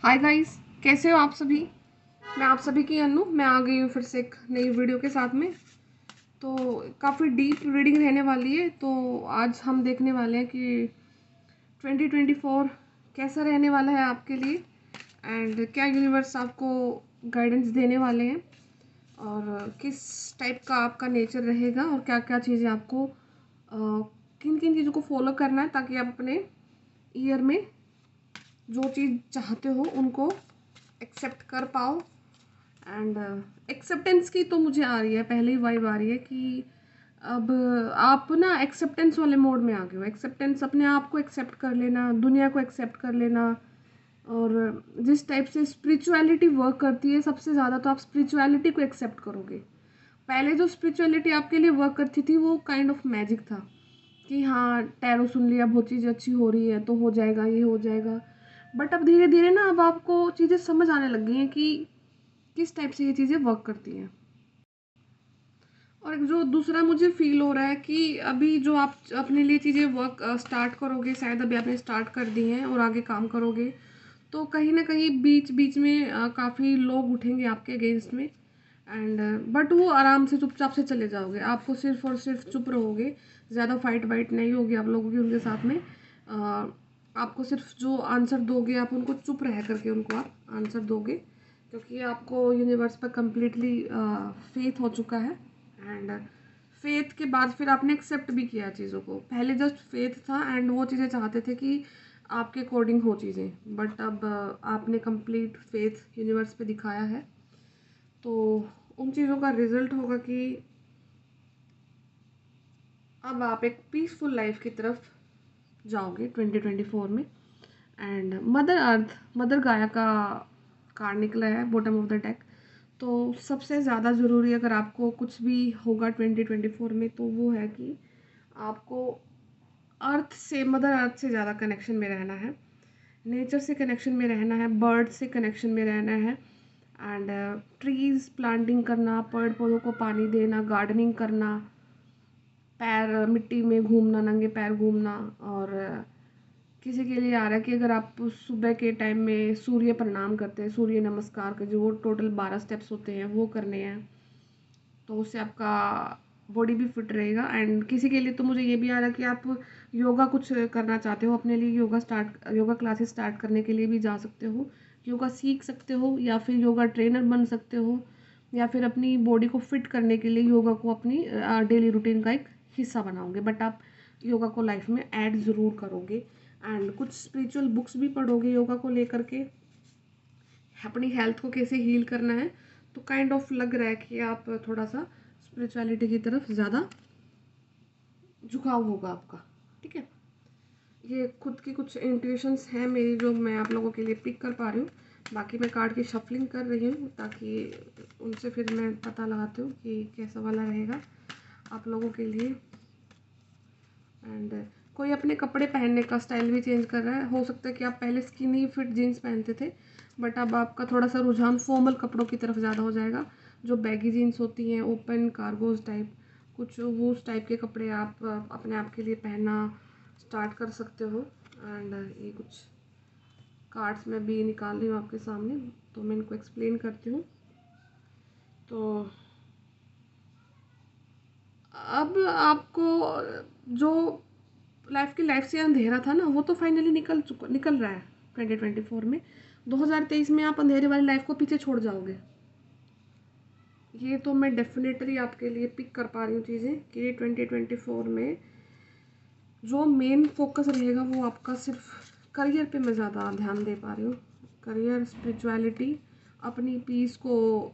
Hi guys, कैसे हो आप सभी। मैं आप सभी की अनु मैं आ गई हूँ फिर से एक नई वीडियो के साथ में। तो काफ़ी डीप रीडिंग रहने वाली है। तो आज हम देखने वाले हैं कि 2024 कैसा रहने वाला है आपके लिए एंड क्या यूनिवर्स आपको गाइडेंस देने वाले हैं और किस टाइप का आपका नेचर रहेगा और क्या क्या चीज़ें आपको किन किन चीज़ों को फॉलो करना है ताकि आप अपने ईयर में जो चीज़ चाहते हो उनको एक्सेप्ट कर पाओ। एंड एक्सेप्टेंस की तो मुझे आ रही है, पहले ही वाइब आ रही है कि अब आप ना एक्सेप्टेंस वाले मोड में आ गए हो। एक्सेप्टेंस, अपने आप को एक्सेप्ट कर लेना, दुनिया को एक्सेप्ट कर लेना। और जिस टाइप से स्पिरिचुअलिटी वर्क करती है सबसे ज़्यादा, तो आप स्पिरिचुअलिटी को एक्सेप्ट करोगे। पहले जो स्पिरिचुअलिटी आपके लिए वर्क करती थी वो काइंड ऑफ मैजिक था कि हाँ, टैरो सुन लिया, बहुत चीज़ अच्छी हो रही है तो हो जाएगा, ये हो जाएगा। बट अब धीरे धीरे ना अब आपको चीज़ें समझ आने लग गई हैं कि किस टाइप से ये चीज़ें वर्क करती हैं। और जो दूसरा मुझे फील हो रहा है कि अभी जो आप अपने लिए चीज़ें वर्क स्टार्ट करोगे, शायद अभी आपने स्टार्ट कर दी हैं और आगे काम करोगे, तो कहीं ना कहीं बीच बीच में काफ़ी लोग उठेंगे आपके अगेंस्ट में। एंड बट वो आराम से चुपचाप से चले जाओगे, आपको सिर्फ और सिर्फ चुप रहोगे। ज़्यादा फाइट वाइट नहीं होगी आप लोगों की उनके साथ में। आपको सिर्फ जो आंसर दोगे आप उनको चुप रह करके उनको आप आंसर दोगे, क्योंकि आपको यूनिवर्स पर कम्प्लीटली फेथ हो चुका है। एंड फेथ के बाद फिर आपने एक्सेप्ट भी किया चीज़ों को। पहले जस्ट फेथ था एंड वो चीज़ें चाहते थे कि आपके अकॉर्डिंग हो चीज़ें, बट अब आपने कंप्लीट फेथ यूनिवर्स पे दिखाया है। तो उन चीज़ों का रिजल्ट होगा कि अब आप एक पीसफुल लाइफ की तरफ जाओगे 2024 में। एंड मदर अर्थ, मदर गाया का कार्ड निकला है बॉटम ऑफ द डेक। तो सबसे ज़्यादा ज़रूरी अगर आपको कुछ भी होगा 2024 में तो वो है कि आपको अर्थ से, मदर अर्थ से ज़्यादा कनेक्शन में रहना है, नेचर से कनेक्शन में रहना है, बर्ड से कनेक्शन में रहना है। एंड ट्रीज़ प्लांटिंग करना, पेड़ पौधों को पानी देना, गार्डनिंग करना, पैर मिट्टी में घूमना, नंगे पैर घूमना। और किसी के लिए आ रहा है कि अगर आप सुबह के टाइम में सूर्य प्रणाम करते हैं, सूर्य नमस्कार के जो वो टोटल 12 स्टेप्स होते हैं वो करने हैं, तो उससे आपका बॉडी भी फिट रहेगा। एंड किसी के लिए तो मुझे ये भी आ रहा है कि आप योगा कुछ करना चाहते हो अपने लिए, योगा क्लासेस स्टार्ट करने के लिए भी जा सकते हो, योगा सीख सकते हो, या फिर योगा ट्रेनर बन सकते हो, या फिर अपनी बॉडी को फिट करने के लिए योगा को अपनी डेली रूटीन का एक हिस्सा बनाओगे। बट आप योगा को लाइफ में ऐड ज़रूर करोगे एंड कुछ स्पिरिचुअल बुक्स भी पढ़ोगे योगा को लेकर के, अपनी हेल्थ को कैसे हील करना है। तो काइंड ऑफ लग रहा है कि आप थोड़ा सा स्पिरिचुअलिटी की तरफ ज़्यादा झुकाव होगा आपका। ठीक है, ये खुद की कुछ इंट्यूशंस हैं मेरी जो मैं आप लोगों के लिए पिक कर पा रही हूँ। बाकी मैं कार्ड की शफलिंग कर रही हूँ ताकि उनसे फिर मैं पता लगाती हूँ कि कैसा वाला रहेगा आप लोगों के लिए। एंड कोई अपने कपड़े पहनने का स्टाइल भी चेंज कर रहा है। हो सकता है कि आप पहले स्किनी फिट जीन्स पहनते थे, बट अब आपका थोड़ा सा रुझान फॉर्मल कपड़ों की तरफ ज़्यादा हो जाएगा। जो बैगी जीन्स होती हैं, ओपन कार्गोज टाइप, कुछ वो उस टाइप के कपड़े आप अपने आप के लिए पहनना स्टार्ट कर सकते हो। एंड ये कुछ कार्ड्स मैं भी निकाल रही हूँ आपके सामने, तो मैं इनको एक्सप्लेन करती हूँ। तो अब आपको जो लाइफ से अंधेरा था ना, वो तो फाइनली निकल रहा है 2024 में। 2023 में आप अंधेरे वाली लाइफ को पीछे छोड़ जाओगे। ये तो मैं डेफिनेटली आपके लिए पिक कर पा रही हूँ चीज़ें कि 2024 में जो मेन फोकस रहेगा वो आपका सिर्फ करियर पे मैं ज़्यादा ध्यान दे पा रही हूँ। करियर, स्पिरिचुअलिटी, अपनी पीस को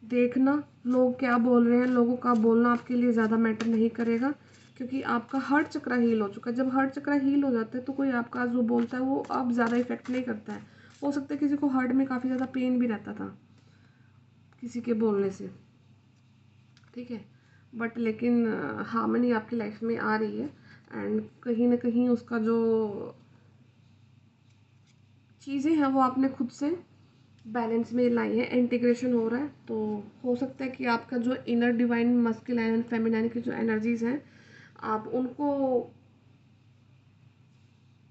देखना। लोग क्या बोल रहे हैं, लोगों का बोलना आपके लिए ज़्यादा मैटर नहीं करेगा, क्योंकि आपका हार्ट चक्र हील हो चुका है। जब हार्ट चक्र हील हो जाता है तो कोई आपका जो बोलता है वो अब ज़्यादा इफेक्ट नहीं करता है। हो सकता है किसी को हार्ट में काफ़ी ज़्यादा पेन भी रहता था किसी के बोलने से, ठीक है, बट लेकिन हार्मनी आपकी लाइफ में आ रही है। एंड कहीं ना कहीं उसका जो चीज़ें हैं वो आपने खुद से बैलेंस में लाई है, इंटीग्रेशन हो रहा है। तो हो सकता है कि आपका जो inner divine masculine and feminine की जो एनर्जीज हैं, आप उनको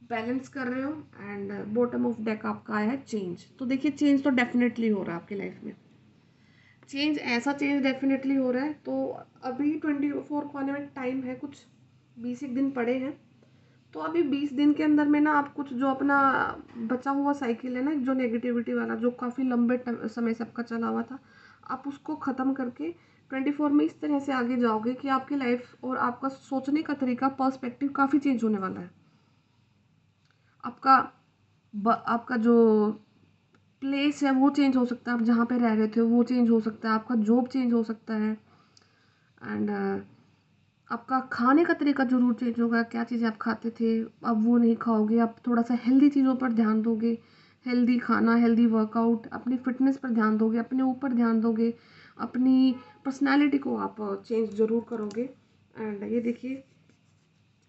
बैलेंस कर रहे हो। एंड बॉटम ऑफ डेक आपका आया है चेंज। तो देखिए चेंज तो डेफिनेटली हो रहा है आपकी लाइफ में, चेंज ऐसा चेंज डेफिनेटली हो रहा है। तो अभी 24 को आने में टाइम है, कुछ 20 दिन पड़े हैं। तो अभी 20 दिन के अंदर में ना आप कुछ जो अपना बचा हुआ साइकिल है ना, जो नेगेटिविटी वाला, जो काफ़ी लंबे समय से आपका चला हुआ था, आप उसको ख़त्म करके 24 में इस तरह से आगे जाओगे कि आपकी लाइफ और आपका सोचने का तरीका, पर्सपेक्टिव काफ़ी चेंज होने वाला है। आपका आपका जो प्लेस है वो चेंज हो सकता है, आप जहाँ पे रह रहे थे वो चेंज हो सकता है, आपका जॉब चेंज हो सकता है। एंड आपका खाने का तरीका ज़रूर चेंज होगा, क्या चीज़ें आप खाते थे अब वो नहीं खाओगे, आप थोड़ा सा हेल्दी चीज़ों पर ध्यान दोगे, हेल्दी खाना, हेल्दी वर्कआउट, अपनी फिटनेस पर ध्यान दोगे, अपने ऊपर ध्यान दोगे, अपनी पर्सनालिटी को आप चेंज ज़रूर करोगे। एंड ये देखिए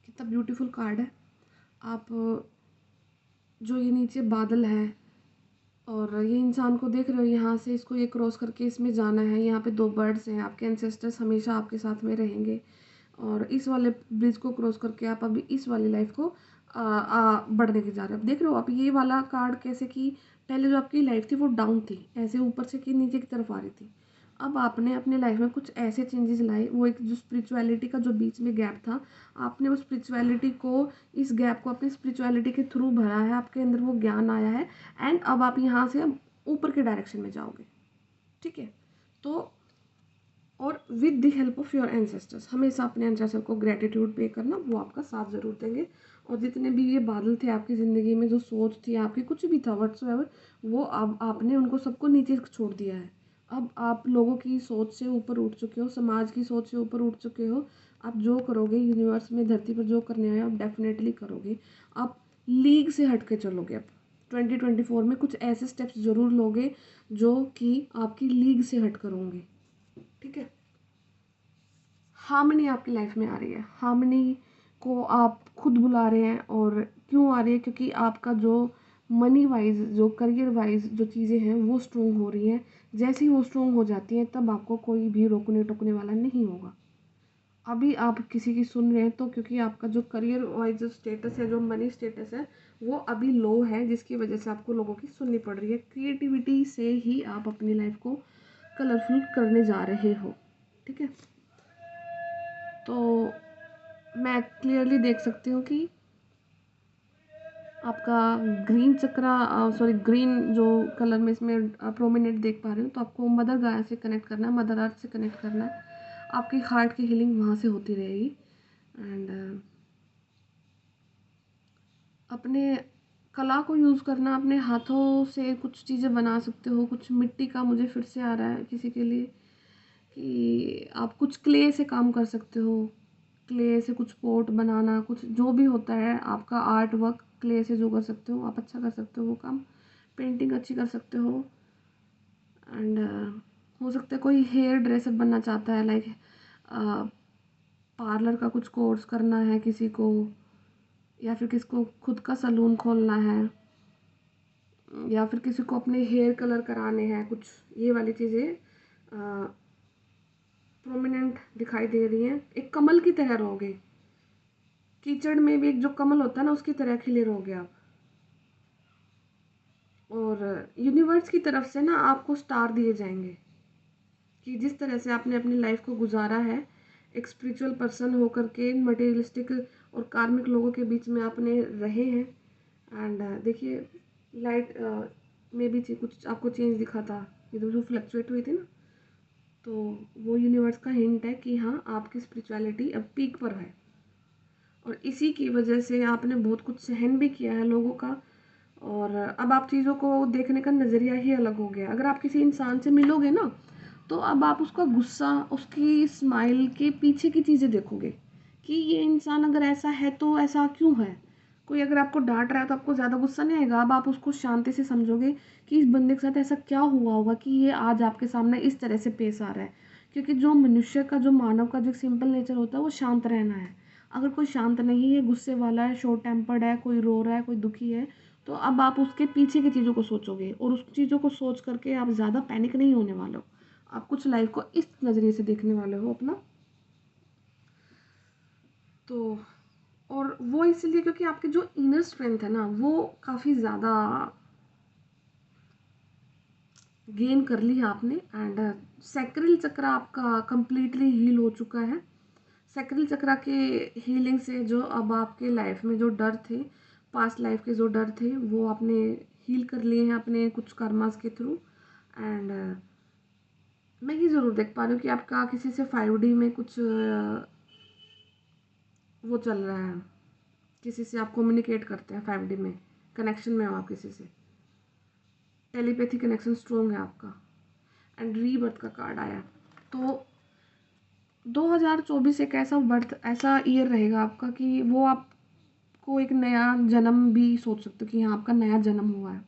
कितना ब्यूटीफुल कार्ड है। आप जो ये नीचे बादल है और ये इंसान को देख रहे हो, यहाँ से इसको ये क्रॉस करके इसमें जाना है, यहाँ पे 2 बर्ड्स हैं, आपके एंसेस्टर्स हमेशा आपके साथ में रहेंगे। और इस वाले ब्रिज को क्रॉस करके आप अभी इस वाली लाइफ को बढ़ने के जा रहे हो। देख रहे हो आप ये वाला कार्ड कैसे कि पहले जो आपकी लाइफ थी वो डाउन थी, ऐसे ऊपर से कि नीचे की तरफ आ रही थी। अब आपने अपने लाइफ में कुछ ऐसे चेंजेस लाए, वो एक जो स्पिरिचुअलिटी का जो बीच में गैप था, आपने वो स्पिरिचुअलिटी को, इस गैप को अपनी स्पिरिचुअलिटी के थ्रू भरा है, आपके अंदर वो ज्ञान आया है। एंड अब आप यहाँ से ऊपर के डायरेक्शन में जाओगे, ठीक है। तो और with the help of your ancestors, हमेशा अपने एंसेस्टर को ग्रेटिट्यूड पे करना, वो आपका साथ ज़रूर देंगे। और जितने भी ये बादल थे आपकी ज़िंदगी में, जो सोच थी आपकी, कुछ भी था व्हाट्सएवर, वो अब आपने उनको सबको नीचे छोड़ दिया है। अब आप लोगों की सोच से ऊपर उठ चुके हो, समाज की सोच से ऊपर उठ चुके हो। आप जो करोगे यूनिवर्स में, धरती पर जो करने आए आप डेफिनेटली करोगे। आप लीग से हट के चलोगे। अब 2024 में कुछ ऐसे स्टेप्स ज़रूर लोगे जो कि आपकी लीग से हट कर होंगे, ठीक है। हार्मनी आपकी लाइफ में आ रही है, हार्मनी को आप खुद बुला रहे हैं। और क्यों आ रही है? क्योंकि आपका जो मनी वाइज, जो करियर वाइज जो चीज़ें हैं वो स्ट्रोंग हो रही हैं। जैसे ही वो स्ट्रोंग हो जाती हैं तब आपको कोई भी रोकने टोकने वाला नहीं होगा। अभी आप किसी की सुन रहे हैं तो क्योंकि आपका जो करियर वाइज जो स्टेटस है, जो मनी स्टेटस है, वो अभी लो है, जिसकी वजह से आपको लोगों की सुननी पड़ रही है। क्रिएटिविटी से ही आप अपनी लाइफ को कलरफुल करने जा रहे हो, ठीक है। तो मैं क्लियरली देख सकती हूँ कि आपका ग्रीन चक्रा, सॉरी ग्रीन जो कलर में इसमें प्रोमिनेंट देख पा रही हूँ, तो आपको मदर गाया से कनेक्ट करना है, मदर अर्थ से कनेक्ट करना है। आपकी हार्ट की हीलिंग वहाँ से होती रहेगी। एंड अपने कला को यूज़ करना, अपने हाथों से कुछ चीज़ें बना सकते हो। कुछ मिट्टी का मुझे फिर से आ रहा है किसी के लिए कि आप कुछ क्ले से काम कर सकते हो, क्ले से कुछ पोट बनाना, कुछ जो भी होता है आपका आर्ट वर्क, क्ले से जो कर सकते हो आप अच्छा कर सकते हो वो काम। पेंटिंग अच्छी कर सकते हो। एंड हो सकता है कोई हेयर ड्रेसर बनना चाहता है, लाइक पार्लर का कुछ कोर्स करना है किसी को, या फिर किसको खुद का सलून खोलना है, या फिर किसी को अपने हेयर कलर कराने हैं, कुछ ये वाली चीज़ें प्रोमिनेंट दिखाई दे रही हैं। एक कमल की तरह रहोगे, कीचड़ में भी एक जो कमल होता है ना, उसकी तरह खिले रहोगे आप। और यूनिवर्स की तरफ से ना आपको स्टार दिए जाएंगे कि जिस तरह से आपने अपनी लाइफ को गुजारा है, एक स्पिरिचुअल पर्सन होकर के मटेरियलिस्टिक और कार्मिक लोगों के बीच में आपने रहे हैं। एंड देखिए लाइट में भी कुछ आपको चेंज दिखा था, ये जो फ्लक्चुएट हुई थी ना, तो वो यूनिवर्स का हिंट है कि हाँ आपकी स्पिरिचुअलिटी अब पीक पर है। और इसी की वजह से आपने बहुत कुछ सहन भी किया है लोगों का। और अब आप चीज़ों को देखने का नज़रिया ही अलग हो गया। अगर आप किसी इंसान से मिलोगे ना, तो अब आप उसका गुस्सा, उसकी स्माइल के पीछे की चीज़ें देखोगे कि ये इंसान अगर ऐसा है तो ऐसा क्यों है। कोई अगर आपको डांट रहा है तो आपको ज़्यादा गुस्सा नहीं आएगा, अब आप उसको शांति से समझोगे कि इस बंदे के साथ ऐसा क्या हुआ होगा कि ये आज आपके सामने इस तरह से पेश आ रहा है। क्योंकि जो मनुष्य का, जो मानव का जो सिंपल नेचर होता है वो शांत रहना है। अगर कोई शांत नहीं है, गुस्से वाला है, शॉर्ट टेम्पर्ड है, कोई रो रहा है, कोई दुखी है, तो अब आप उसके पीछे की चीज़ों को सोचोगे और उस चीज़ों को सोच करके आप ज़्यादा पैनिक नहीं होने वाले हो। आप कुछ लाइफ को इस नज़रिए से देखने वाले हो अपना। तो और वो इसलिए क्योंकि आपके जो इनर स्ट्रेंथ है ना वो काफ़ी ज़्यादा गेन कर ली है आपने। एंड सैक्रल चक्र आपका कंप्लीटली हील हो चुका है। सैक्रल चक्र के हीलिंग से जो अब आपके लाइफ में जो डर थे, पास्ट लाइफ के जो डर थे, वो आपने हील कर लिए हैं अपने कुछ कर्मास के थ्रू। एंड मैं ये ज़रूर देख पा रही हूँ कि आपका किसी से 5D में कुछ वो चल रहा है, किसी से आप कम्युनिकेट करते हैं 5D में, कनेक्शन में हो आप किसी से, टेलीपैथी कनेक्शन स्ट्रॉन्ग है आपका। एंड रीबर्थ का कार्ड आया। तो 2024 एक ऐसा ईयर रहेगा आपका कि वो आपको एक नया जन्म भी सोच सकते हो कि हाँ आपका नया जन्म हुआ है।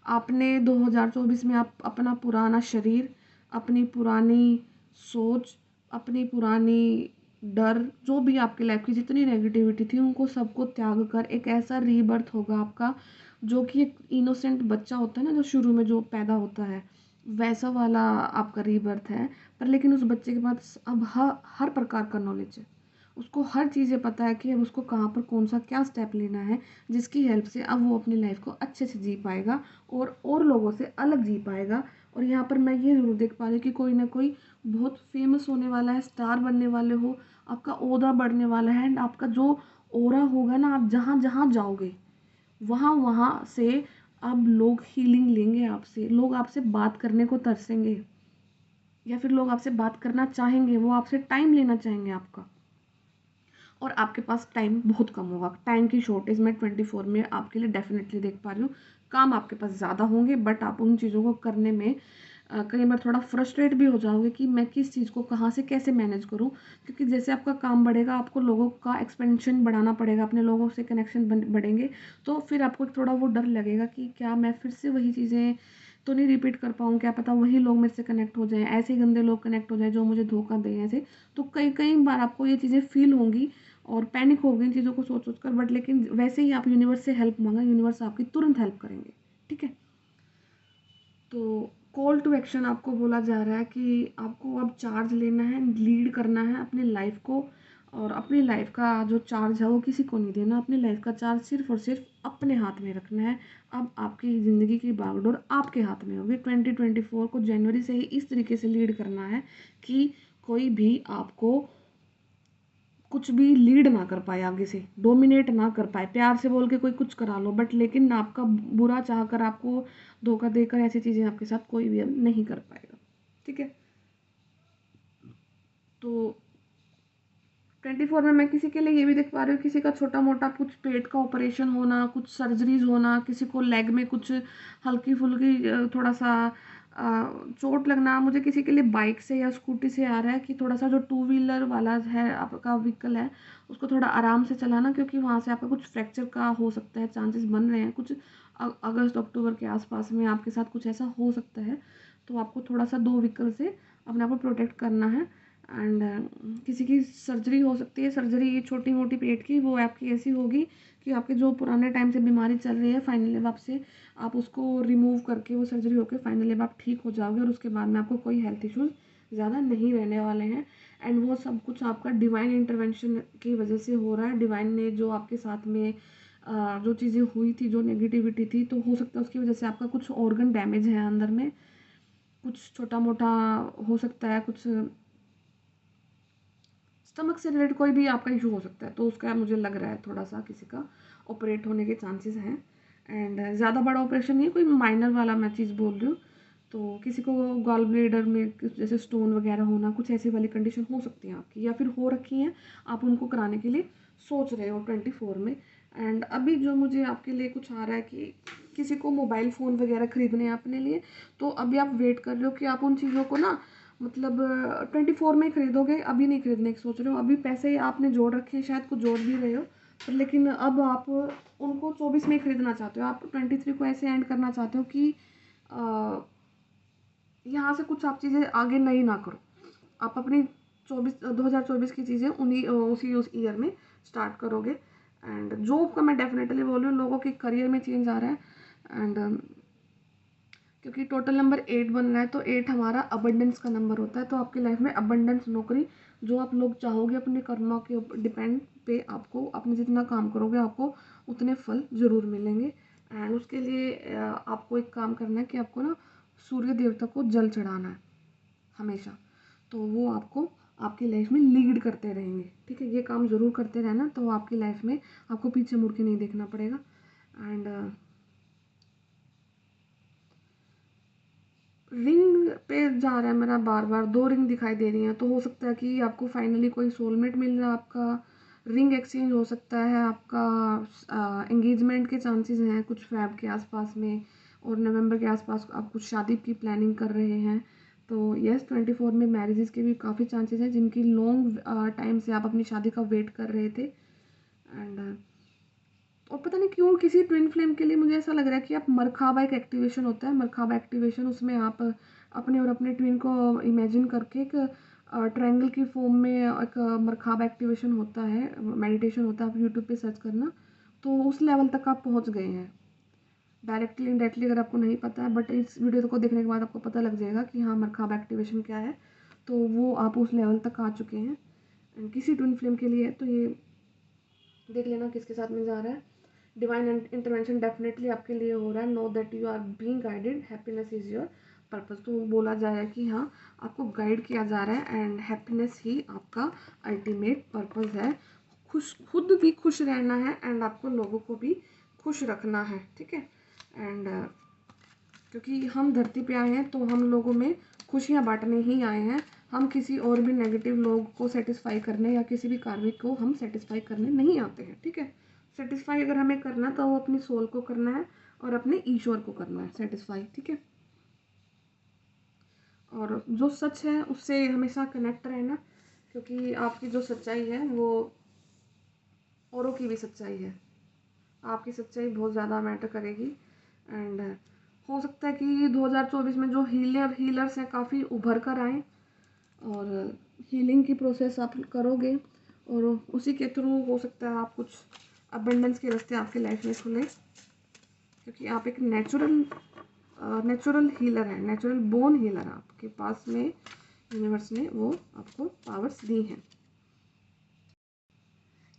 आपने 2024 में आप अपना पुराना शरीर, अपनी पुरानी सोच, अपनी पुरानी डर, जो भी आपकी लाइफ की जितनी नेगेटिविटी थी उनको सबको त्याग कर एक ऐसा रीबर्थ होगा आपका, जो कि एक इनोसेंट बच्चा होता है ना जो शुरू में जो पैदा होता है, वैसा वाला आपका रीबर्थ है। पर लेकिन उस बच्चे के पास अब हर प्रकार का नॉलेज है, उसको हर चीज़ें पता है कि अब उसको कहाँ पर कौन सा क्या स्टेप लेना है, जिसकी हेल्प से अब वो अपनी लाइफ को अच्छे से जी पाएगा और लोगों से अलग जी पाएगा। और यहाँ पर मैं ये ज़रूर देख पा रही हूँ कि कोई ना कोई बहुत फेमस होने वाला है, स्टार बनने वाले हो, आपका ओहदा बढ़ने वाला है। एंड आपका जो ओरा होगा ना, आप जहाँ जहाँ जाओगे वहाँ वहाँ से अब लोग हीलिंग लेंगे आपसे, लोग आपसे बात करने को तरसेंगे, या फिर लोग आपसे बात करना चाहेंगे, वो आपसे टाइम लेना चाहेंगे आपका। और आपके पास टाइम बहुत कम होगा, टाइम की शॉर्टेज मैं 24 में आपके लिए डेफिनेटली देख पा रही हूँ। काम आपके पास ज़्यादा होंगे बट आप उन चीज़ों को करने में कई बार थोड़ा फ्रस्ट्रेट भी हो जाओगे कि मैं किस चीज़ को कहाँ से कैसे मैनेज करूँ। क्योंकि जैसे आपका काम बढ़ेगा आपको लोगों का एक्सपेंशन बढ़ाना पड़ेगा, अपने लोगों से कनेक्शन बढ़ेंगे, तो फिर आपको थोड़ा वो डर लगेगा कि क्या मैं फिर से वही चीज़ें तो नहीं रिपीट कर पाऊँ, क्या पता वही लोग मेरे से कनेक्ट हो जाएँ, ऐसे गंदे लोग कनेक्ट हो जाएँ जो मुझे धोखा दें ऐसे। तो कई कई बार आपको ये चीज़ें फील होंगी और पैनिक हो गई इन चीज़ों को सोच सोच कर। बट लेकिन वैसे ही आप यूनिवर्स से हेल्प मांगा, यूनिवर्स आपकी तुरंत हेल्प करेंगे। ठीक है, तो कॉल टू एक्शन आपको बोला जा रहा है कि आपको अब चार्ज लेना है, लीड करना है अपनी लाइफ को। और अपनी लाइफ का जो चार्ज है वो किसी को नहीं देना, अपनी लाइफ का चार्ज सिर्फ और सिर्फ अपने हाथ में रखना है। अब आपकी ज़िंदगी की बागडोर आपके हाथ में होगी। 2024 को जनवरी से ही इस तरीके से लीड करना है कि कोई भी आपको कुछ भी लीड ना कर पाए, आगे से डोमिनेट ना कर पाए। प्यार से बोल के कोई कुछ करा लो बट लेकिन आपका बुरा चाह कर, आपको धोखा देकर ऐसी चीज़ें आपके साथ कोई भी अब नहीं कर पाएगा। ठीक है, तो 24 में मैं किसी के लिए ये भी देख पा रही हूँ, किसी का छोटा मोटा कुछ पेट का ऑपरेशन होना, कुछ सर्जरीज होना, किसी को लेग में कुछ हल्की फुल्की थोड़ा सा चोट लगना। मुझे किसी के लिए बाइक से या स्कूटी से आ रहा है कि थोड़ा सा जो टू व्हीलर वाला है आपका व्हीकल है उसको थोड़ा आराम से चलाना, क्योंकि वहाँ से आपका कुछ फ्रैक्चर का हो सकता है, चांसेस बन रहे हैं कुछ अगस्त अक्टूबर के आसपास में आपके साथ कुछ ऐसा हो सकता है। तो आपको थोड़ा सा दो व्हीकल से अपने आप को प्रोटेक्ट करना है। एंड किसी की सर्जरी हो सकती है, सर्जरी ये छोटी मोटी पेट की, वो आपकी ऐसी होगी कि आपके जो पुराने टाइम से बीमारी चल रही है फाइनली अब आपसे आप उसको रिमूव करके वो सर्जरी होकर फाइनली अब आप ठीक हो जाओगे और उसके बाद में आपको कोई हेल्थ इश्यूज ज़्यादा नहीं रहने वाले हैं। एंड वो सब कुछ आपका डिवाइन इंटरवेंशन की वजह से हो रहा है। डिवाइन ने जो आपके साथ में जो चीज़ें हुई थी, जो नेगेटिविटी थी, तो हो सकता है उसकी वजह से आपका कुछ ऑर्गन डैमेज है अंदर में, कुछ छोटा मोटा हो सकता है, कुछ स्टमक से रिलेटेड कोई भी आपका इशू हो सकता है। तो उसका मुझे लग रहा है थोड़ा सा किसी का ऑपरेट होने के चांसेस हैं। एंड ज़्यादा बड़ा ऑपरेशन नहीं है, कोई माइनर वाला मैं चीज़ बोल रही हूँ। तो किसी को गॉल ब्लेडर में जैसे स्टोन वगैरह होना, कुछ ऐसी वाली कंडीशन हो सकती है आपकी, या फिर हो रखी हैं, आप उनको कराने के लिए सोच रहे हो 24 में। एंड अभी जो मुझे आपके लिए कुछ आ रहा है कि किसी को मोबाइल फ़ोन वगैरह ख़रीदने हैं अपने लिए, तो अभी आप वेट कर रहे हो कि आप उन चीज़ों को ना मतलब 24 में ही खरीदोगे, अभी नहीं खरीदने की सोच रहे हो। अभी पैसे आपने जोड़ रखे हैं, शायद कुछ जोड़ भी रहे हो, पर लेकिन अब आप उनको 24 में ही खरीदना चाहते हो। आप 23 को ऐसे एंड करना चाहते हो कि यहाँ से कुछ आप चीज़ें आगे नई ना करो, आप अपनी 2024 की चीज़ें उस ईयर में स्टार्ट करोगे। एंड जॉब का मैं डेफिनेटली बोल रही हूँ, लोगों के करियर में चेंज आ रहा है। एंड क्योंकि टोटल नंबर 8 बन रहा है, तो 8 हमारा अबंडेंस का नंबर होता है। तो आपकी लाइफ में अबंडेंस, नौकरी, जो आप लोग चाहोगे अपने कर्मों के ऊपर डिपेंड पे, आपको अपने जितना काम करोगे आपको उतने फल ज़रूर मिलेंगे। एंड उसके लिए आपको एक काम करना है कि आपको ना सूर्य देवता को जल चढ़ाना है हमेशा। तो वो आपको आपकी लाइफ में लीड करते रहेंगे, ठीक है। ये काम ज़रूर करते रहना, तो आपकी लाइफ में आपको पीछे मुड़ के नहीं देखना पड़ेगा। एंड रिंग पे जा रहा है मेरा, बार बार 2 रिंग दिखाई दे रही हैं, तो हो सकता है कि आपको फाइनली कोई सोलमेट मिल रहा है, आपका रिंग एक्सचेंज हो सकता है, आपका एंगेजमेंट के चांसेस हैं कुछ फ़ेब के आसपास में, और नवंबर के आसपास आप कुछ शादी की प्लानिंग कर रहे हैं। तो यस, 24 में मैरिजेस के भी काफ़ी चांसेस हैं, जिनकी लॉन्ग टाइम से आप अपनी शादी का वेट कर रहे थे। एंड और पता नहीं क्यों किसी ट्विन फ्लेम के लिए मुझे ऐसा लग रहा है कि आप मरखाबा, एक एक्टिवेशन होता है मरखाबा एक्टिवेशन, उसमें आप अपने और अपने ट्विन को इमेजिन करके एक ट्रायंगल की फॉर्म में एक मरखाबा एक्टिवेशन होता है, मेडिटेशन होता है, आप यूट्यूब पे सर्च करना। तो उस लेवल तक आप पहुंच गए हैं, डायरेक्टली इनडायरेक्टली अगर आपको नहीं पता है, बट इस वीडियो को देखने के बाद आपको पता लग जाएगा कि हाँ मरखाबा एक्टिवेशन क्या है। तो वो आप उस लेवल तक आ चुके हैं। And किसी ट्विन फ्लेम के लिए तो ये देख लेना किसके साथ में जा रहा है। डिवाइन इंटरवेंशन डेफिनेटली आपके लिए हो रहा है। Know that you are being guided, happiness is your purpose. तो बोला जा रहा है कि हाँ आपको गाइड किया जा रहा है, एंड हैप्पीनेस ही आपका अल्टीमेट पर्पस है। खुद भी खुश रहना है, एंड आपको लोगों को भी खुश रखना है, ठीक है। एंड क्योंकि हम धरती पे आए हैं, तो हम लोगों में खुशियाँ बांटने ही आए हैं। हम किसी और भी नेगेटिव लोग को सेटिस्फाई करने या किसी भी कार्मिक को हम सेटिस्फाई करने नहीं आते हैं, ठीक है। सेटिस्फाई अगर हमें करना तो वो अपनी सोल को करना है और अपने ईश्वर को करना है सेटिस्फाई, ठीक है। और जो सच है उससे हमेशा कनेक्ट रहना, क्योंकि आपकी जो सच्चाई है वो औरों की भी सच्चाई है। आपकी सच्चाई बहुत ज़्यादा मैटर करेगी। एंड हो सकता है कि 2024 में जो हीलर्स हैं काफ़ी उभर कर आएँ, और हीलिंग की प्रोसेस आप करोगे, और उसी के थ्रू हो सकता है आप कुछ अबंडेंस के रास्ते आपकी लाइफ में खुले, क्योंकि आप एक नेचुरल हीलर है, नेचुरल बोर्न हीलर है। आपके पास में यूनिवर्स ने वो आपको पावर्स दी हैं।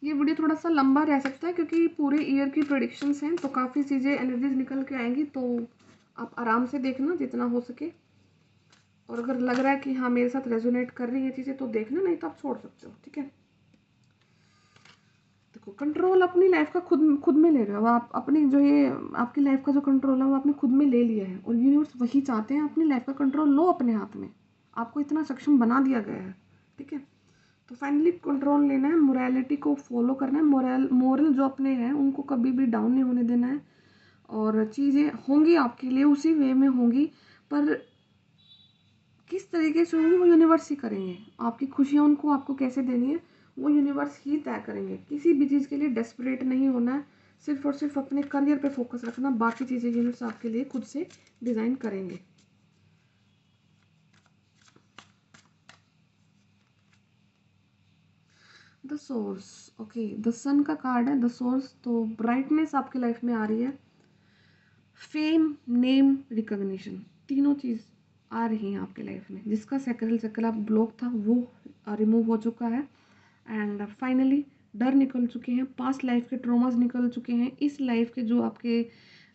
ये वीडियो थोड़ा सा लंबा रह सकता है क्योंकि पूरे ईयर की प्रेडिक्शंस हैं, तो काफ़ी चीज़ें एनर्जीज निकल के आएंगी, तो आप आराम से देखना जितना हो सके। और अगर लग रहा है कि हाँ मेरे साथ रेजोनेट कर रही है चीज़ें तो देखना, नहीं तो आप छोड़ सकते हो, ठीक है। देखो, कंट्रोल अपनी लाइफ का खुद में ले रहे हो आप। अपनी जो ये आपकी लाइफ का जो कंट्रोल है वो आपने खुद में ले लिया है, और यूनिवर्स वही चाहते हैं, अपनी लाइफ का कंट्रोल लो अपने हाथ में। आपको इतना सक्षम बना दिया गया है, ठीक है। तो फाइनली कंट्रोल लेना है, मोरालिटी को फॉलो करना है, मोरल जो अपने हैं उनको कभी भी डाउन नहीं होने देना है। और चीज़ें होंगी आपके लिए उसी वे में होंगी, पर किस तरीके से होंगी वो यूनिवर्स ही करेंगे। आपकी खुशियाँ उनको आपको कैसे देनी है वो यूनिवर्स ही तय करेंगे। किसी भी चीज़ के लिए डेस्परेट नहीं होना है, सिर्फ और सिर्फ अपने करियर पे फोकस रखना, बाकी चीज़ें यूनिवर्स आपके लिए खुद से डिज़ाइन करेंगे। द सोर्स, ओके, द सन का कार्ड है द सोर्स। तो ब्राइटनेस आपकी लाइफ में आ रही है, फेम, नेम, रिकॉग्निशन, तीनों चीज़ आ रही हैं आपके लाइफ में। जिसका सेक्रल चक्र ब्लॉक था वो रिमूव हो चुका है, एंड फाइनली डर निकल चुके हैं, पास्ट लाइफ के ट्रॉमास निकल चुके हैं, इस लाइफ के जो आपके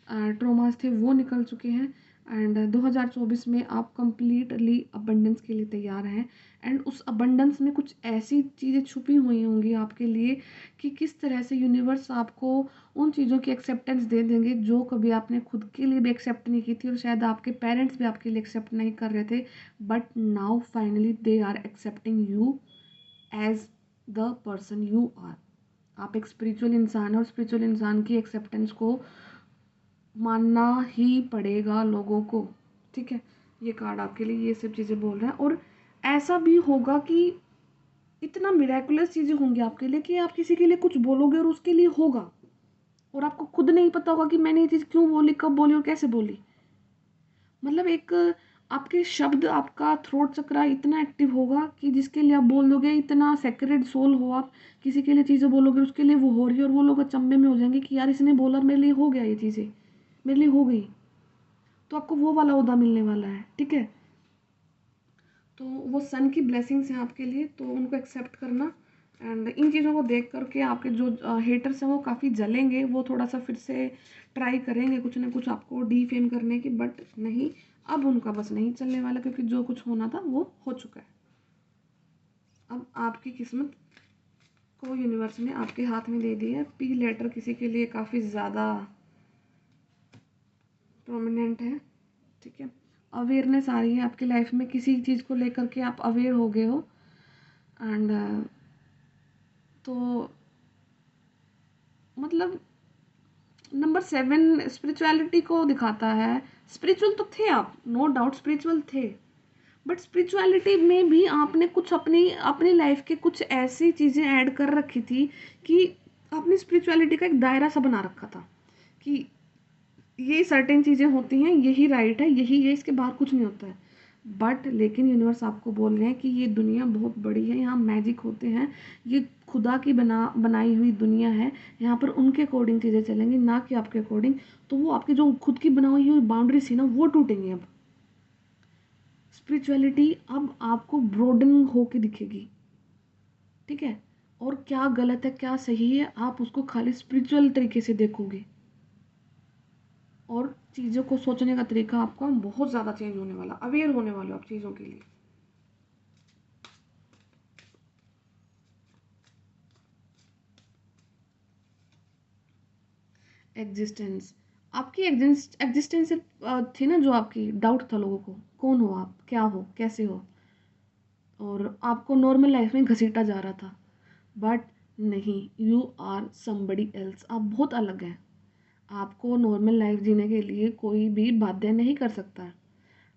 ट्रॉमास थे वो निकल चुके हैं। एंड 2024 में आप कंप्लीटली अबंडेंस के लिए तैयार हैं। एंड उस अबंडेंस में कुछ ऐसी चीज़ें छुपी हुई होंगी आपके लिए कि किस तरह से यूनिवर्स आपको उन चीज़ों की एक्सेप्टेंस दे देंगे जो कभी आपने खुद के लिए भी एक्सेप्ट नहीं की थी, और शायद आपके पेरेंट्स भी आपके लिए एक्सेप्ट नहीं कर रहे थे, but now finally they are accepting you as the person you are. आप एक स्पिरिचुअल इंसान है, और स्पिरिचुअल इंसान की एक्सेप्टेंस को मानना ही पड़ेगा लोगों को, ठीक है। ये कार्ड आपके लिए ये सब चीज़ें बोल रहा है, और ऐसा भी होगा कि इतना मिराकुलस चीज़ें होंगी आपके लिए कि आप किसी के लिए कुछ बोलोगे और उसके लिए होगा, और आपको खुद नहीं पता होगा कि मैंने ये चीज़ क्यों बोली, कब बोली और कैसे बोली। मतलब एक आपके शब्द, आपका थ्रोट चक्रा इतना एक्टिव होगा कि जिसके लिए आप बोल दोगे, इतना सेक्रेड सोल हो आप, किसी के लिए चीज़ें बोलोगे उसके लिए वो हो रही है, और वो लोग अचंभे में हो जाएंगे कि यार इसने बोला मेरे लिए हो गया, ये चीज़ें मेरे लिए हो गई। तो आपको वो वाला ओहदा मिलने वाला है, ठीक है। तो वो सन की ब्लेसिंग्स हैं आपके लिए, तो उनको एक्सेप्ट करना। एंड इन चीज़ों को देख करके आपके जो हेटर्स हैं वो काफ़ी जलेंगे, वो थोड़ा सा फिर से ट्राई करेंगे कुछ ना कुछ आपको डीफेम करने की, बट नहीं, अब उनका बस नहीं चलने वाला, क्योंकि जो कुछ होना था वो हो चुका है। अब आपकी किस्मत को यूनिवर्स ने आपके हाथ में दे दी है। पी लेटर किसी के लिए काफ़ी ज़्यादा प्रोमिनेंट है, ठीक है। अवेयरनेस आ रही है आपकी लाइफ में, किसी चीज़ को लेकर के आप अवेयर हो गए हो। एंड तो मतलब नंबर 7 स्पिरिचुअलिटी को दिखाता है। स्पिरिचुअल तो थे आप, नो डाउट स्पिरिचुअल थे, बट स्पिरिचुअलिटी में भी आपने कुछ अपनी अपनी लाइफ के कुछ ऐसी चीज़ें ऐड कर रखी थी कि आपने स्पिरिचुअलिटी का एक दायरा सा बना रखा था कि ये सर्टेन चीज़ें होती हैं, यही राइट है, यही ये, इसके बाहर कुछ नहीं होता है। बट लेकिन यूनिवर्स आपको बोल रहे हैं कि ये दुनिया बहुत बड़ी है, यहाँ मैजिक होते हैं, ये खुदा की बनाई हुई दुनिया है, यहाँ पर उनके अकॉर्डिंग चीज़ें चलेंगी, ना कि आपके अकॉर्डिंग। तो वो आपकी जो खुद की बनाई हुई बाउंड्री थी ना, वो टूटेंगी अब। स्पिरिचुअलिटी अब आपको ब्रॉडन होके दिखेगी, ठीक है। और क्या गलत है क्या सही है, आप उसको खाली स्पिरिचुअल तरीके से देखोगे, और चीज़ों को सोचने का तरीका आपका बहुत ज़्यादा चेंज होने वाला, अवेयर होने वाले हो आप चीज़ों के लिए। एग्जिस्टेंस, आपकी एग्जिस्टेंस थी ना, जो आपकी डाउट था लोगों को, कौन हो आप, क्या हो, कैसे हो, और आपको नॉर्मल लाइफ में घसीटा जा रहा था। बट नहीं, यू आर समबडी एल्स, आप बहुत अलग हैं। आपको नॉर्मल लाइफ जीने के लिए कोई भी बाध्य नहीं कर सकता है।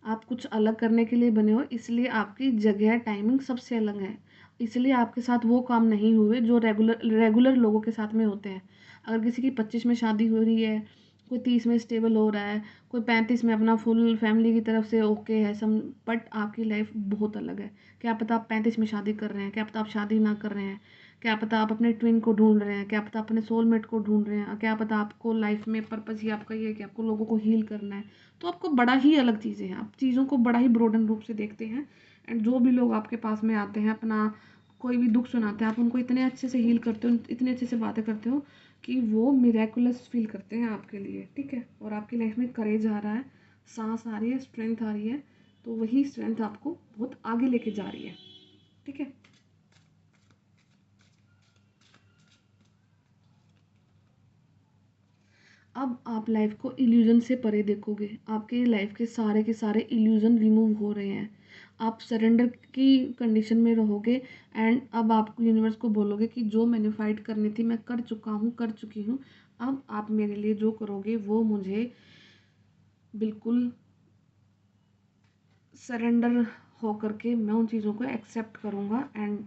आप कुछ अलग करने के लिए बने हो, इसलिए आपकी जगह टाइमिंग सबसे अलग है। इसलिए आपके साथ वो काम नहीं हुए जो रेगुलर लोगों के साथ में होते हैं। अगर किसी की 25 में शादी हो रही है, कोई 30 में स्टेबल हो रहा है, कोई 35 में अपना फुल फैमिली की तरफ से ओके है सम, बट आपकी लाइफ बहुत अलग है। क्या पता आप 35 में शादी कर रहे हैं, क्या पता आप शादी ना कर रहे हैं, क्या पता आप अपने ट्विन को ढूंढ रहे हैं, क्या पता अपने सोलमेट को ढूंढ रहे हैं, क्या पता आपको लाइफ में पर्पस ही आपका ये है कि आपको लोगों को हील करना है। तो आपको बड़ा ही अलग चीज़ें हैं, आप चीज़ों को बड़ा ही ब्रॉडन रूप से देखते हैं। एंड जो भी लोग आपके पास में आते हैं, अपना कोई भी दुख सुनाते हैं, आप उनको इतने अच्छे से हील करते हो, इतने अच्छे से बातें करते हो कि वो मिरेकुलस फील करते हैं आपके लिए, ठीक है। और आपकी लाइफ में करेज आ रहा है, सांस आ रही है, स्ट्रेंथ आ रही है, तो वही स्ट्रेंथ आपको बहुत आगे लेके जा रही है, ठीक है। अब आप लाइफ को इल्यूजन से परे देखोगे, आपके लाइफ के सारे इल्यूजन रिमूव हो रहे हैं, आप सरेंडर की कंडीशन में रहोगे। एंड अब आप यूनिवर्स को बोलोगे कि जो मैंने फाइट करनी थी मैं कर चुका हूँ, कर चुकी हूँ, अब आप मेरे लिए जो करोगे वो मुझे बिल्कुल सरेंडर हो करके मैं उन चीज़ों को एक्सेप्ट करूँगा। एंड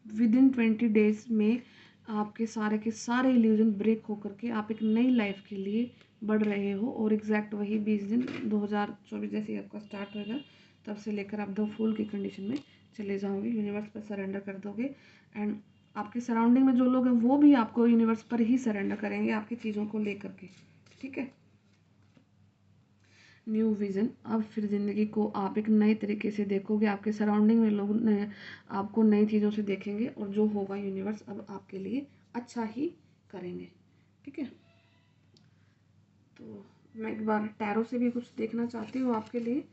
विद इन 20 डेज में आपके सारे इल्यूजन ब्रेक हो करके आप एक नई लाइफ के लिए बढ़ रहे हो। और एग्जैक्ट वही 20 दिन 2024 जैसे ही आपका स्टार्ट होगा, तब से लेकर आप द फूल की कंडीशन में चले जाओगे, यूनिवर्स पर सरेंडर कर दोगे। एंड आपके सराउंडिंग में जो लोग हैं वो भी आपको यूनिवर्स पर ही सरेंडर करेंगे आपकी चीज़ों को लेकर के, ठीक है। न्यू विज़न, अब फिर ज़िंदगी को आप एक नए तरीके से देखोगे, आपके सराउंडिंग में लोग आपको नई चीज़ों से देखेंगे, और जो होगा यूनिवर्स अब आपके लिए अच्छा ही करेंगे, ठीक है। तो मैं एक बार टैरो से भी कुछ देखना चाहती हूँ आपके लिए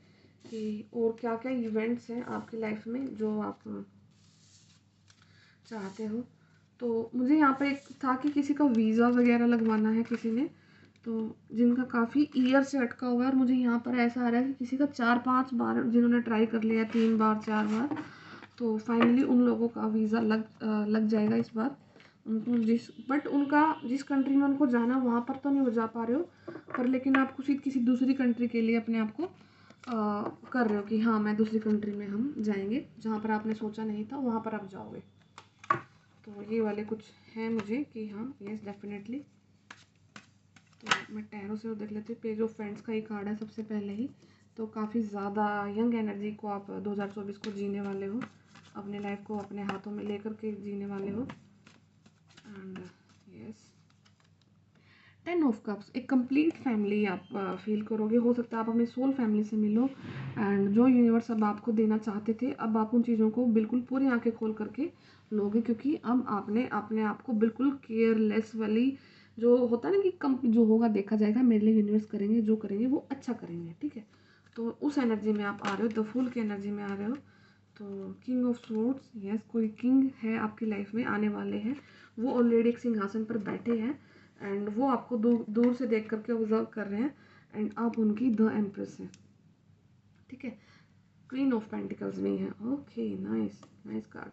कि और क्या क्या इवेंट्स हैं आपकी लाइफ में जो आप चाहते हो। तो मुझे यहाँ पर एक था कि किसी का वीज़ा वगैरह लगवाना है किसी ने, तो जिनका काफ़ी ईयर से अटका हुआ है, और मुझे यहाँ पर ऐसा आ रहा है कि किसी का 4-5 बार जिन्होंने ट्राई कर लिया, 3 बार 4 बार, तो फाइनली उन लोगों का वीज़ा लग जाएगा इस बार। उनको उनका जिस कंट्री में उनको जाना वहाँ पर तो नहीं हो जा पा रहे हो, पर लेकिन आप किसी दूसरी कंट्री के लिए अपने आप को कर रहे हो कि हाँ मैं दूसरी कंट्री में हम जाएंगे, जहाँ पर आपने सोचा नहीं था वहाँ पर आप जाओगे। तो ये वाले कुछ हैं मुझे कि हाँ यस डेफिनेटली। तो मैं टैरो से वो देख लेती हूँ। पेज ऑफ फ्रेंड्स का ही कार्ड है सबसे पहले ही, तो काफ़ी ज़्यादा यंग एनर्जी को आप 2024 को जीने वाले हो, अपने लाइफ को अपने हाथों में लेकर के जीने वाले हो। एंड यस 10 ऑफ कप्स, एक कंप्लीट फैमिली आप फील करोगे। हो सकता है आप अपनी सोल फैमिली से मिलो, एंड जो यूनिवर्स अब आपको देना चाहते थे, अब आप उन चीज़ों को बिल्कुल पूरी आंखें खोल करके लोगे, क्योंकि अब आपने अपने आप को बिल्कुल केयरलेस वाली, जो होता है ना कि कम जो होगा देखा जाएगा, मेरे लिए यूनिवर्स करेंगे, जो करेंगे वो अच्छा करेंगे, ठीक है। तो उस एनर्जी में आप आ रहे हो, द फूल की एनर्जी में आ रहे हो। तो किंग ऑफ स्वॉर्ड्स, यस, कोई किंग है आपकी लाइफ में, आने वाले हैं, वो ऑलरेडी एक सिंहासन पर बैठे हैं, एंड वो आपको दूर दूर से देख करके ऑब्जर्व कर रहे हैं, एंड आप उनकी द एम्प्रेस हैं, ठीक है। क्वीन ऑफ पेंटिकल्स भी हैं, ओके, नाइस नाइस कार्ड।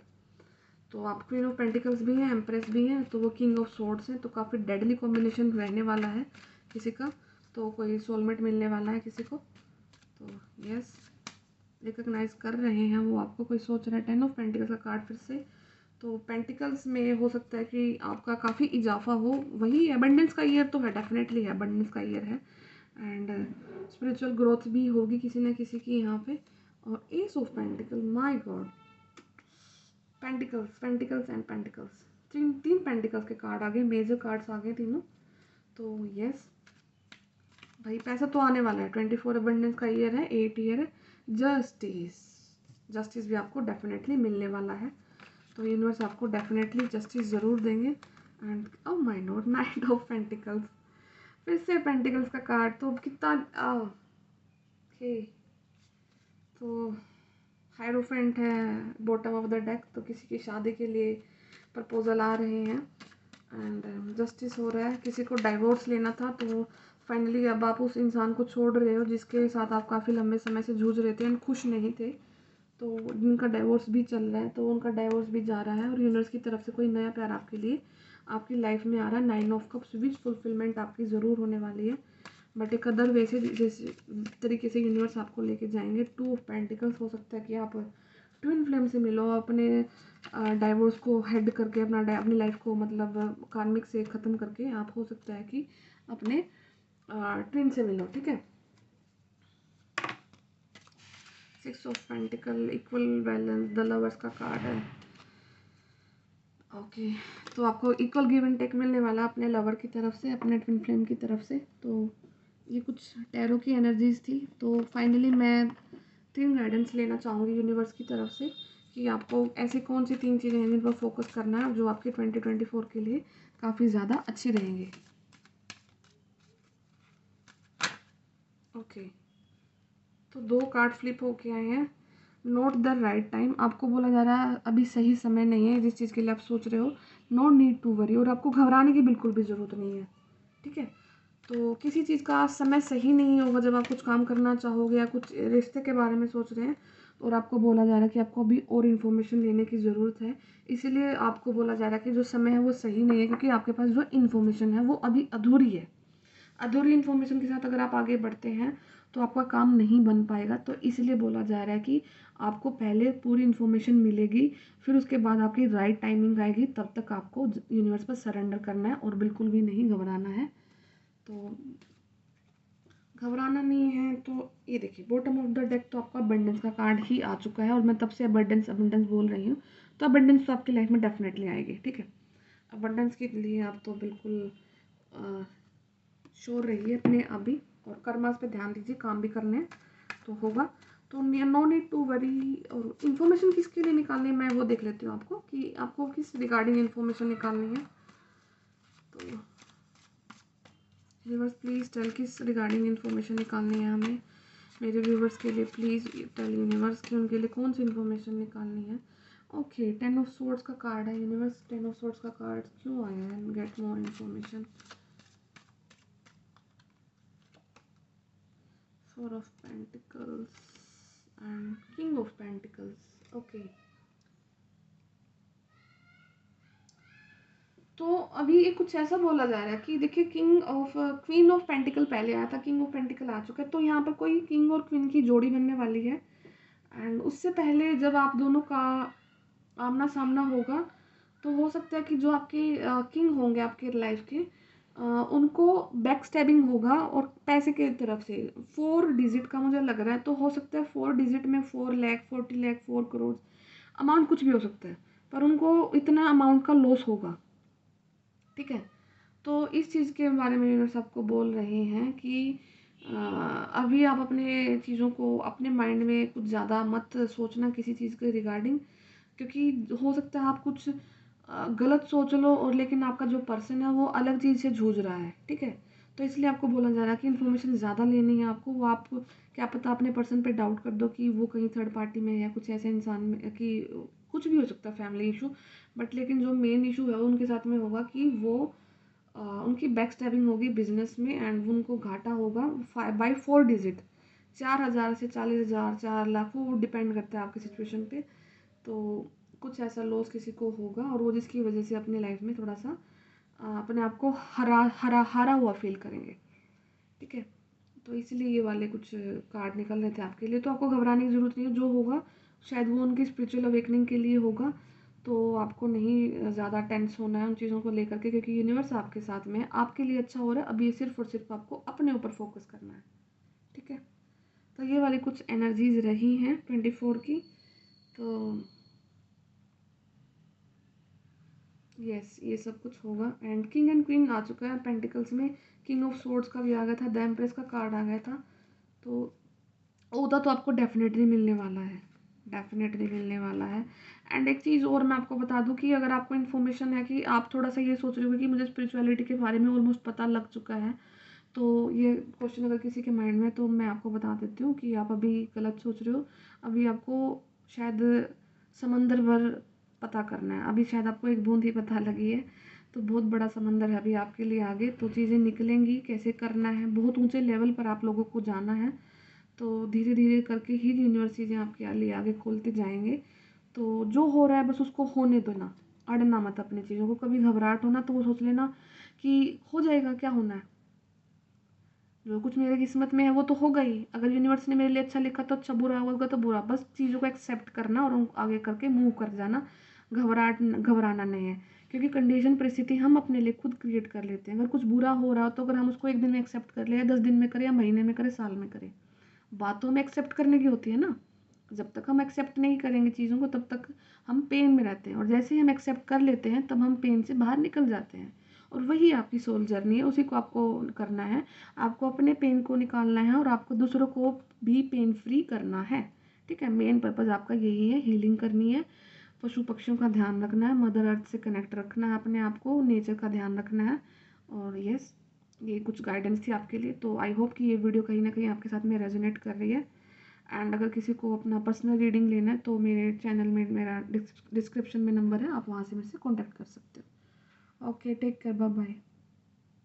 तो आप क्वीन ऑफ पेंटिकल्स भी हैं, एम्प्रेस भी हैं, तो वो किंग ऑफ स्वॉर्ड्स हैं, तो काफ़ी डेडली कॉम्बिनेशन रहने वाला है किसी का, तो कोई सोलमेट मिलने वाला है किसी को, तो यस, रिकग्नाइज कर रहे हैं वो आपको, कोई सोच रहा है। 10 ऑफ पेंटिकल्स का कार्ड फिर से, तो पेंटिकल्स में हो सकता है कि आपका काफ़ी इजाफा हो, वही एबंडेंस का ईयर तो है, डेफिनेटली है, एबंडेंस का ईयर है, एंड स्पिरिचुअल ग्रोथ भी होगी किसी न किसी की यहाँ पे। और S of pentacle, my God, pentacles pentacles and pentacles, तीन तीन पेंटिकल्स के कार्ड आ गए, मेजर कार्ड्स आ गए तीनों। तो यस भाई, पैसा तो आने वाला है, 24 अबंडेंस का ईयर है, 8 ईयर है। जस्टिस, जस्टिस भी आपको डेफिनेटली मिलने वाला है, तो यूनिवर्स आपको डेफिनेटली जस्टिस ज़रूर देंगे। And oh my not, night of pentacles, फिर से पेंटिकल्स का कार्ड, तो कितना ओके, तो हायरोफेंट है बॉटम ऑफ द डेक, तो किसी की शादी के लिए प्रपोजल आ रहे हैं, एंड जस्टिस हो रहा है। किसी को डाइवोर्स लेना था, तो फाइनली अब आप उस इंसान को छोड़ रहे हो जिसके साथ आप काफ़ी लंबे समय से जूझ रहे थे एंड खुश नहीं थे, तो जिनका डाइवोर्स भी चल रहा है, तो उनका डाइवोर्स भी जा रहा है, और यूनिवर्स की तरफ से कोई नया प्यार आपके लिए आपकी लाइफ में आ रहा है। 9 ऑफ कप्स, विच फुलफिलमेंट आपकी ज़रूर होने वाली है, बट एक अदर वे से, जैसे तरीके से यूनिवर्स आपको लेके जाएंगे। 2 ऑफ पेंटिकल्स, हो सकता है कि आप ट्विन फ्लेम से मिलो, अपने डाइवोर्स को हेड करके अपनी लाइफ को, मतलब कार्मिक से ख़त्म करके, आप हो सकता है कि अपने ट्विन से मिलो, ठीक है। 6 of pentacle, equal balance, the lovers का कार्ड है, ओके। तो आपको इक्वल गिव एंड टेक मिलने वाला अपने लवर की तरफ से, अपने ट्विन फ्लेम की तरफ से। तो ये कुछ टैरो की एनर्जीज थी। तो फाइनली मैं 3 गाइडेंस लेना चाहूँगी यूनिवर्स की तरफ से, कि आपको ऐसी कौन सी 3 चीज़ें हैं जिन पर फोकस करना है, जो आपके 2024 के लिए काफ़ी ज़्यादा अच्छी रहेंगी। ओके, तो 2 कार्ड फ्लिप होके आए हैं। नॉट द राइट टाइम, आपको बोला जा रहा है अभी सही समय नहीं है जिस चीज़ के लिए आप सोच रहे हो। नो नीड टू वरी, और आपको घबराने की बिल्कुल भी ज़रूरत नहीं है, ठीक है। तो किसी चीज़ का समय सही नहीं होगा जब आप कुछ काम करना चाहोगे या कुछ रिश्ते के बारे में सोच रहे हैं, और आपको बोला जा रहा है कि आपको अभी और इन्फॉर्मेशन लेने की ज़रूरत है, इसीलिए आपको बोला जा रहा है कि जो समय है वो सही नहीं है, क्योंकि आपके पास जो इन्फॉर्मेशन है वो अभी अधूरी है। अधूरी इन्फॉर्मेशन के साथ अगर आप आगे बढ़ते हैं तो आपका काम नहीं बन पाएगा, तो इसलिए बोला जा रहा है कि आपको पहले पूरी इन्फॉर्मेशन मिलेगी, फिर उसके बाद आपकी राइट टाइमिंग आएगी, तब तक आपको यूनिवर्स पर सरेंडर करना है और बिल्कुल भी नहीं घबराना है। तो घबराना नहीं है, तो ये देखिए बॉटम ऑफ द डेक, तो आपका अबंडेंस का कार्ड ही आ चुका है, और मैं तब से अबंडेंस अबंडेंस बोल रही हूँ, तो अबंडेंस तो आपकी लाइफ में डेफिनेटली आएगी, ठीक है। अबंडेंस के लिए आप तो बिल्कुल श्योर रहिए अपने अभी, और कर्मास पे ध्यान दीजिए, काम भी करने हैं तो होगा। तो नो नीड टू वरी। और इन्फॉर्मेशन किसके लिए निकालनी है, मैं वो देख लेती हूँ आपको, कि आपको किस रिगार्डिंग इन्फॉर्मेशन निकालनी है। तो यूनिवर्स प्लीज़ टेल, किस रिगार्डिंग इन्फॉर्मेशन निकालनी है हमें, मेरे व्यूवर्स के लिए प्लीज़ टेल यूनिवर्स कि उनके लिए कौन सी इन्फॉर्मेशन निकालनी है। ओके, 10 ऑफ सोर्ड्स का कार्ड है यूनिवर्स, 10 ऑफ सोर्ड्स का कार्ड क्यों आया है, get more information. 4 of Pentacles and King of Pentacles, okay। तो अभी ये कुछ ऐसा बोला जा रहा है कि देखिए, क्वीन ऑफ पेंटिकल पहले आया था, किंग ऑफ पेंटिकल आ चुका है, तो यहाँ पर कोई किंग और क्वीन की जोड़ी बनने वाली है, एंड उससे पहले जब आप दोनों का आमना सामना होगा, तो हो सकता है कि जो आपके किंग होंगे आपके लाइफ के, उनको बैक स्टैबिंग होगा, और पैसे के तरफ से 4 डिजिट का मुझे लग रहा है, तो हो सकता है 4 डिजिट में 4 लाख, 40 लाख, 4 करोड़, अमाउंट कुछ भी हो सकता है, पर उनको इतना अमाउंट का लॉस होगा, ठीक है। तो इस चीज़ के बारे में यूनिवर्स आपको बोल रहे हैं कि अभी आप अपने चीज़ों को अपने माइंड में कुछ ज़्यादा मत सोचना किसी चीज़ के रिगार्डिंग, क्योंकि हो सकता है आप कुछ गलत सोच लो और लेकिन आपका जो पर्सन है वो अलग चीज़ से जूझ रहा है, ठीक है। तो इसलिए आपको बोला जा रहा है कि इन्फॉर्मेशन ज़्यादा लेनी है आपको, वो आप क्या पता अपने पर्सन पे डाउट कर दो कि वो कहीं थर्ड पार्टी में है या कुछ ऐसे इंसान में कि कुछ भी हो सकता है, फैमिली इशू। बट लेकिन जो मेन इशू है वो उनके साथ में होगा कि वो उनकी बैक स्टैबिंग होगी बिजनेस में एंड उनको घाटा होगा बाई 4 डिजिट, 4,000 से 40,000, 4 लाख, वो डिपेंड करता है आपकी सिचुएशन पे। तो कुछ ऐसा लॉस किसी को होगा और वो जिसकी वजह से अपनी लाइफ में थोड़ा सा अपने आप को हारा हुआ फील करेंगे, ठीक है। तो इसलिए ये वाले कुछ कार्ड निकल रहे थे आपके लिए। तो आपको घबराने की ज़रूरत नहीं है, जो होगा शायद वो उनकी स्पिरिचुअल अवेकनिंग के लिए होगा। तो आपको नहीं ज़्यादा टेंस होना है उन चीज़ों को लेकर के, क्योंकि यूनिवर्स आपके साथ में है, आपके लिए अच्छा हो रहा है। अब ये सिर्फ और सिर्फ आपको अपने ऊपर फोकस करना है, ठीक है। तो ये वाली कुछ एनर्जीज रही हैं 24 की। तो यस, ये सब कुछ होगा। एंड किंग एंड क्वीन आ चुका है पेंटिकल्स में, किंग ऑफ सोर्ड्स का भी आ गया था, द एम्प्रेस का कार्ड आ गया था। तो ओदा तो आपको डेफिनेटली मिलने वाला है, डेफिनेटली मिलने वाला है। एंड एक चीज़ और मैं आपको बता दूं कि अगर आपको इन्फॉर्मेशन है कि आप थोड़ा सा ये सोच रहे हो कि मुझे स्पिरिचुअलिटी के बारे में ऑलमोस्ट पता लग चुका है, तो ये क्वेश्चन अगर किसी के माइंड में है तो मैं आपको बता देती हूँ कि आप अभी गलत सोच रहे हो। अभी आपको शायद समंदर भर पता करना है, अभी शायद आपको एक बूंद ही पता लगी है। तो बहुत बड़ा समंदर है अभी आपके लिए आगे, तो चीज़ें निकलेंगी, कैसे करना है, बहुत ऊंचे लेवल पर आप लोगों को जाना है। तो धीरे धीरे करके ही यूनिवर्स चीज़ें आपके लिए आगे खोलते जाएंगे। तो जो हो रहा है बस उसको होने दो ना, अड़ना मत अपनी चीज़ों को। कभी घबराहट होना तो वो सोच लेना कि हो जाएगा, क्या होना है, जो कुछ मेरे किस्मत में है वो तो होगा ही। अगर यूनिवर्स ने मेरे लिए अच्छा लिखा तो अच्छा, बुरा होगा तो बुरा। बस चीज़ों को एक्सेप्ट करना और आगे करके मूव कर जाना। घबराना नहीं है, क्योंकि कंडीशन परिस्थिति हम अपने लिए खुद क्रिएट कर लेते हैं। अगर कुछ बुरा हो रहा हो तो अगर हम उसको एक दिन में एक्सेप्ट कर ले, या 10 दिन में करें, या महीने में करें, साल में करें, बात तो हमें एक्सेप्ट करने की होती है ना। जब तक हम एक्सेप्ट नहीं करेंगे चीज़ों को तब तक हम पेन में रहते हैं, और जैसे ही हम एक्सेप्ट कर लेते हैं तब हम पेन से बाहर निकल जाते हैं। और वही आपकी सोल जर्नी है, उसी को आपको करना है। आपको अपने पेन को निकालना है और आपको दूसरों को भी पेन फ्री करना है, ठीक है। मेन पर्पज़ आपका यही है, हीलिंग करनी है, पशु पक्षियों का ध्यान रखना है, मदर अर्थ से कनेक्ट रखना है अपने आप को, नेचर का ध्यान रखना है। और यस, ये कुछ गाइडेंस थी आपके लिए। तो आई होप कि ये वीडियो कहीं ना कहीं आपके साथ में रेजोनेट कर रही है। एंड अगर किसी को अपना पर्सनल रीडिंग लेना है तो मेरे चैनल में मेरा डिस्क्रिप्शन में नंबर है, आप वहाँ से मेरे से कॉन्टैक्ट कर सकते हो। Okay, take care, bye bye.